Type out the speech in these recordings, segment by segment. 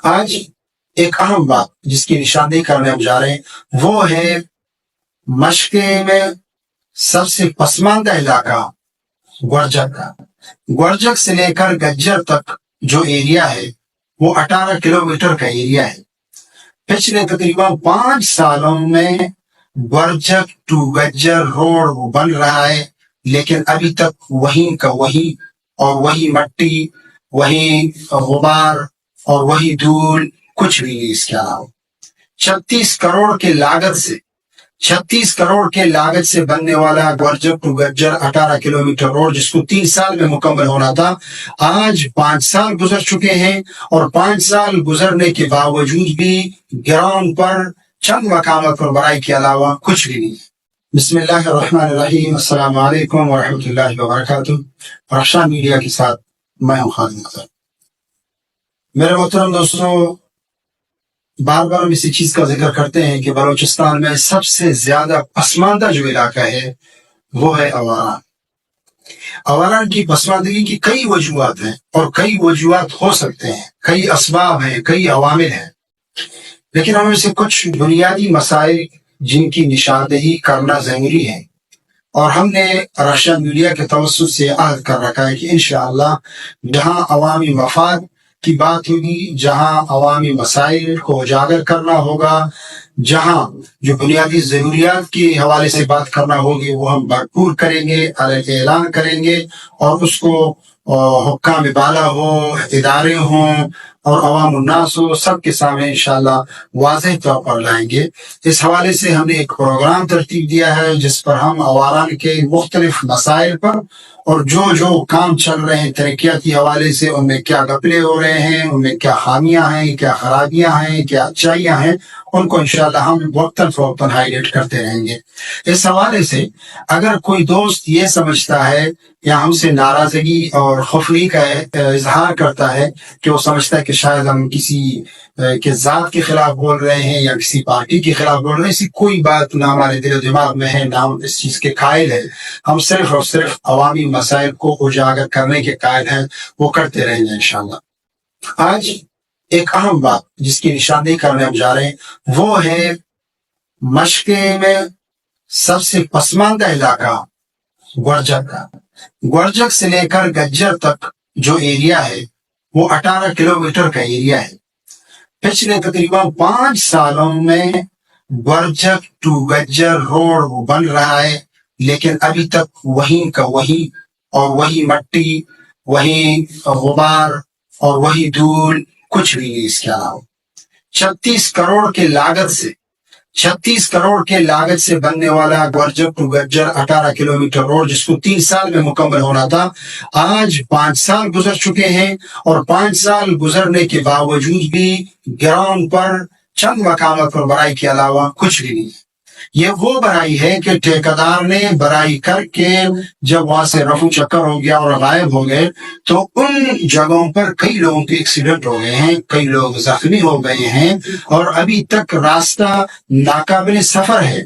آج ایک اہم بات جس کی نشاندہی کرنے ہم جا رہے ہیں وہ ہے مشقے میں سب سے پسماندہ علاقہ گورجک کا۔ گورجک سے لے کر گجر تک جو ایریا ہے وہ 18 کلومیٹر کا ایریا ہے۔ پچھلے تقریباً 5 سالوں میں گورجک ٹو گجر روڈ بن رہا ہے، لیکن ابھی تک وہیں کا وہی اور وہی مٹی، وہی غبار اور وہی دھول، کچھ بھی نہیں اس کے علاوہ۔ 36 کروڑ کے لاگت سے بننے والا گورجک ٹو گجر 18 کلومیٹر روڈ، جس کو 3 سال میں مکمل ہونا تھا، آج 5 سال گزر چکے ہیں، اور 5 سال گزرنے کے باوجود بھی گراؤنڈ پر چند مقامات پر بڑائی کے علاوہ کچھ بھی نہیں۔ بسم اللہ الرحمن الرحیم۔ السلام علیکم ورحمۃ اللہ وبرکاتہ۔ رشا میڈیا کے ساتھ میں ہوں خالد نظر۔ میرے محترم دوستوں، بار بار ہم اسی چیز کا ذکر کرتے ہیں کہ بلوچستان میں سب سے زیادہ پسماندہ جو علاقہ ہے وہ ہے اواران۔ اواران کی پسماندگی کی کئی وجوہات ہیں اور کئی وجوہات ہو سکتے ہیں، کئی اسباب ہیں، کئی عوامل ہیں، لیکن ہم میں سے کچھ بنیادی مسائل جن کی نشاندہی کرنا ضروری ہے، اور ہم نے رشا میڈیا کے توسط سے عہد کر رکھا ہے کہ انشاءاللہ جہاں عوامی مفاد کی بات ہوگی، جہاں عوامی مسائل کو اجاگر کرنا ہوگا، جہاں جو بنیادی ضروریات کے حوالے سے بات کرنا ہوگی، وہ ہم بھرپور کریں گے، اعلان کریں گے، اور اس کو حکام بالا ہو، ادارے ہوں اور عوام الناس ہو، سب کے سامنے انشاءاللہ واضح طور پر لائیں گے۔ اس حوالے سے ہم نے ایک پروگرام ترتیب دیا ہے جس پر ہم اواران کے مختلف مسائل پر اور جو کام چل رہے ہیں ترقیاتی حوالے سے، ان میں کیا گپلے ہو رہے ہیں، ان میں کیا خامیاں ہیں، کیا خرابیاں ہیں، کیا اچھائیاں ہیں، ان کو انشاءاللہ ہم وقتاً فوقتاً ہائی لائٹ کرتے رہیں گے۔ اس حوالے سے اگر کوئی دوست یہ سمجھتا ہے یا ہم سے ناراضگی اور خفگی کا اظہار کرتا ہے کہ وہ سمجھتا ہے کہ شاید ہم کسی کے ذات کے خلاف بول رہے ہیں یا کسی پارٹی کے خلاف بول رہے ہیں، ایسی کوئی بات نہ ہمارے دل و دماغ میں ہے، نہ ہم اس چیز کے قائل ہیں۔ ہم صرف اور صرف عوامی مسائل کو اجاگر کرنے کے قائل ہیں، وہ کرتے رہیں گے انشاءاللہ۔ آج ایک اہم بات جس کی نشاندہی کرنے ہم جا رہے ہیں وہ ہے مشقے میں سب سے پسماندہ علاقہ گورجک کا۔ گورجک سے لے کر گجر تک جو ایریا ہے وہ 18 کلومیٹر کا ایریا ہے۔ پچھلے تقریباً 5 سالوں میں گورجک ٹو گجر روڈ بن رہا ہے، لیکن ابھی تک وہیں کا وہی اور وہی مٹی، وہی غبار اور وہی دھول، کچھ بھی نہیں اس کے علاوہ۔ 36 کروڑ کے لاگت سے بننے والا گورجک ٹو گجر 18 کلومیٹر روڈ، جس کو 3 سال میں مکمل ہونا تھا، آج 5 سال گزر چکے ہیں، اور 5 سال گزرنے کے باوجود بھی گراؤنڈ پر چند مقامات پر بڑائی کے علاوہ کچھ بھی نہیں۔ یہ وہ بڑائی ہے کہ ٹھیکیدار نے بڑائی کر کے جب وہاں سے رفو چکر ہو گیا اور غائب ہو گئے، تو ان جگہوں پر کئی لوگوں کے ایکسیڈنٹ ہو گئے ہیں، کئی لوگ زخمی ہو گئے ہیں، اور ابھی تک راستہ ناقابل سفر ہے۔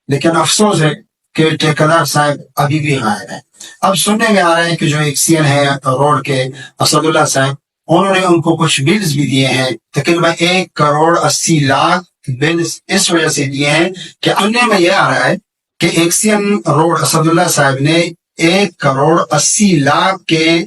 لیکن افسوس ہے کہ ٹھیکیدار صاحب ابھی بھی غائب ہیں۔ اب سننے میں آ رہا ہے کہ جو ایکسین ہے روڈ کے اسد اللہ صاحب، انہوں نے ان کو کچھ بلز بھی دیے ہیں، تقریباً 1,80,00,000 بلز اس وجہ سے دیے ہیں کہ سننے میں یہ آ رہا ہے کہ ایکسین روڈ اسد اللہ صاحب نے 1,80,00,000 کے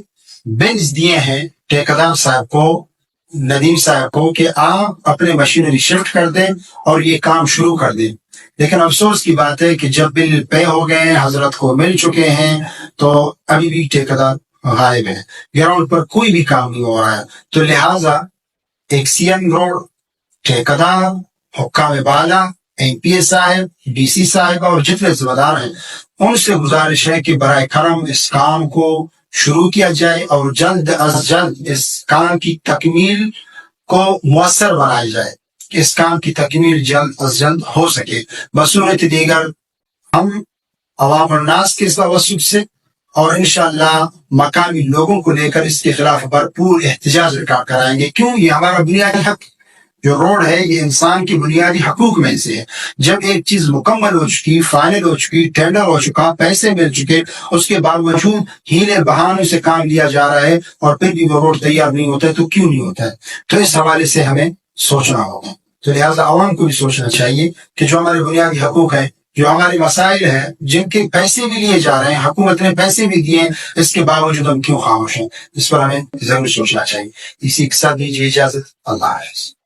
بلز دیے ہیں ٹھیکیدار صاحب کو، ندیم صاحب کو، کہ آپ اپنے مشینری شفٹ کر دیں اور یہ کام شروع کر دیں۔ لیکن افسوس کی بات ہے کہ جب بل پے ہو گئے ہیں، حضرت کو مل چکے ہیں، تو ابھی بھی ٹھیکیدار غائب ہے، گراؤنڈ پر کوئی بھی کام نہیں ہو رہا ہے۔ تو لہٰذا ایکسین روڈ، ٹھیکیدار، حکام بالا، ایم پی اے صاحب، ڈی سی صاحب اور جتنے ذمہ دار ہیں، ان سے گزارش ہے کہ برائے کرم اس کام کو شروع کیا جائے اور جلد از جلد اس کام کی تکمیل کو مؤثر بنایا جائے، کہ اس کام کی تکمیل جلد از جلد ہو سکے۔ بصورت دیگر ہم عوام الناس کے توسط سے اور انشاءاللہ مقامی لوگوں کو لے کر اس کے خلاف بھرپور احتجاج کرائیں گے، کیوں؟ یہ ہمارا بنیادی حق، جو روڈ ہے یہ انسان کی بنیادی حقوق میں سے ہے. جب ایک چیز مکمل ہو چکی، فائنل ہو چکی، ٹینڈر ہو چکا، پیسے مل چکے، اس کے باوجود ہیلے بہانے سے کام لیا جا رہا ہے اور پھر بھی وہ روڈ تیار نہیں ہوتا ہے، تو کیوں نہیں ہوتا ہے؟ تو اس حوالے سے ہمیں سوچنا ہوگا. تو لہٰذا عوام کو بھی سوچنا چاہیے کہ جو ہمارے بنیادی حقوق ہیں، جو ہمارے مسائل ہیں، جن کے پیسے بھی لیے جا رہے ہیں، حکومت نے پیسے بھی دیے ہیں، اس کے باوجود ہم کیوں خاموش ہیں؟ اس پر ہمیں ضرور سوچنا چاہیے. اسی کے ساتھ دیجیے اجازت. اللہ حافظ.